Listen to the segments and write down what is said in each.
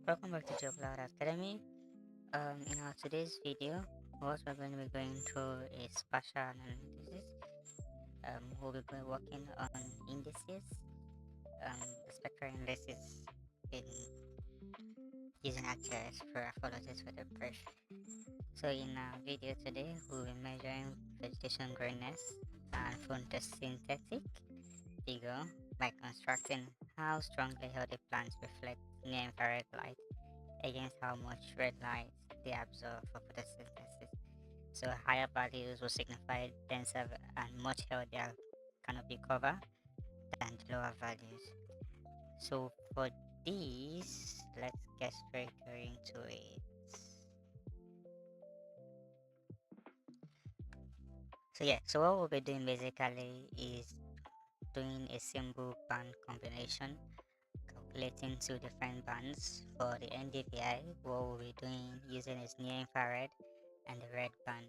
Welcome back to GeoKloud Academy. In our today's video, what we're going to be going through is spatial analysis. We'll be working on indices, the spectral indices in using ArcGIS for apologies for the brush. So in our video today, we'll be measuring vegetation greenness and photosynthetic figure by constructing how strongly healthy plants reflect near-infrared light against how much red light they absorb for photosynthesis. So higher values will signify denser and much healthier canopy cover than the lower values. So for these, let's get straight into it. So what we'll be doing basically is doing a symbol band combination, calculating two different bands. For the NDVI, what we'll be doing using is near infrared and the red band.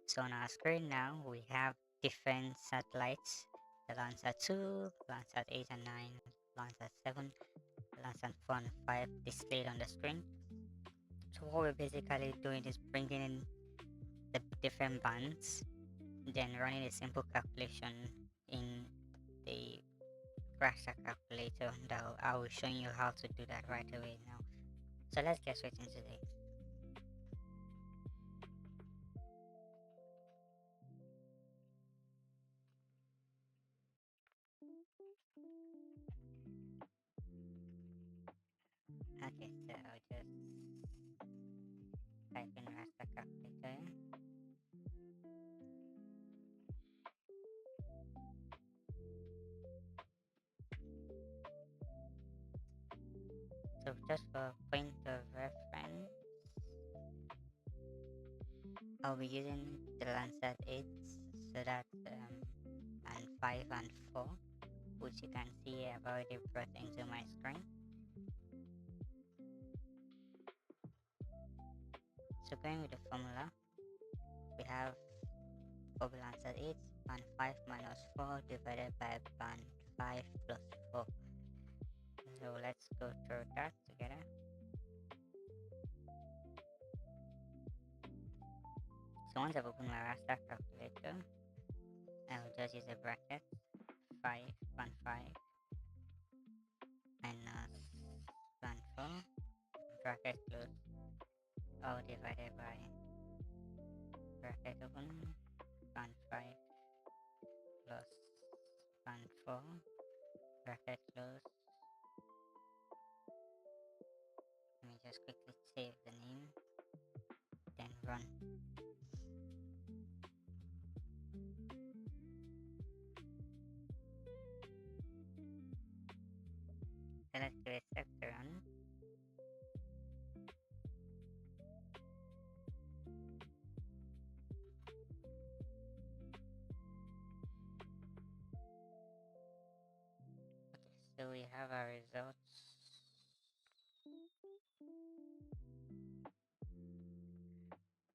So on our screen now, we have different satellites, the Landsat 2, Landsat 8 and 9, Landsat 7, Landsat 4 and 5 displayed on the screen. So what we're basically doing is bringing in the different bands, then running a simple calculation in the Raster Calculator. That I will show you how to do that right away now. So let's get straight into it. Okay, so I'll just type in Raster Calculator. So just for point of reference, I'll be using the Landsat 8, so that's and 5 and 4, which you can see I've already brought into my screen. So going with the formula, we have for Landsat 8, band 5 minus 4 divided by band 5 plus 4. So let's go through that together. So once I've opened my raster calculator, I'll just use a bracket 5 band 5 minus band 4 bracket close, all divided by bracket open band 5 plus band 4 bracket close. Let me just quickly save the name, then run. So let's give it a set to run. Okay, so we have our results.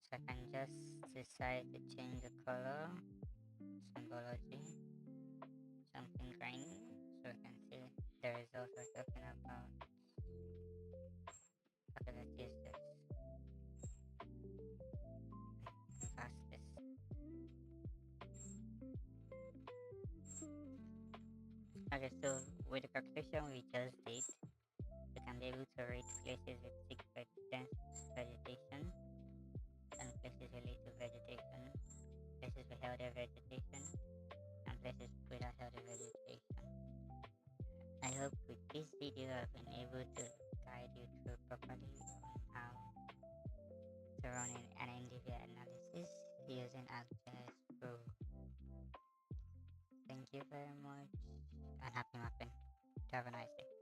So I can just decide to change the color, symbology, something green, so we can see the results we're talking about. Okay, let's use this. Pass this. Okay, so with the calculation we just did, we can be able to rate places with thick dense vegetation and places with little vegetation, places with healthy vegetation, and places without healthy vegetation. I hope with this video I've been able to guide you through properly on how to run an NDVI analysis using ArcGIS Pro. Thank you very much and happy mapping. Have a nice day.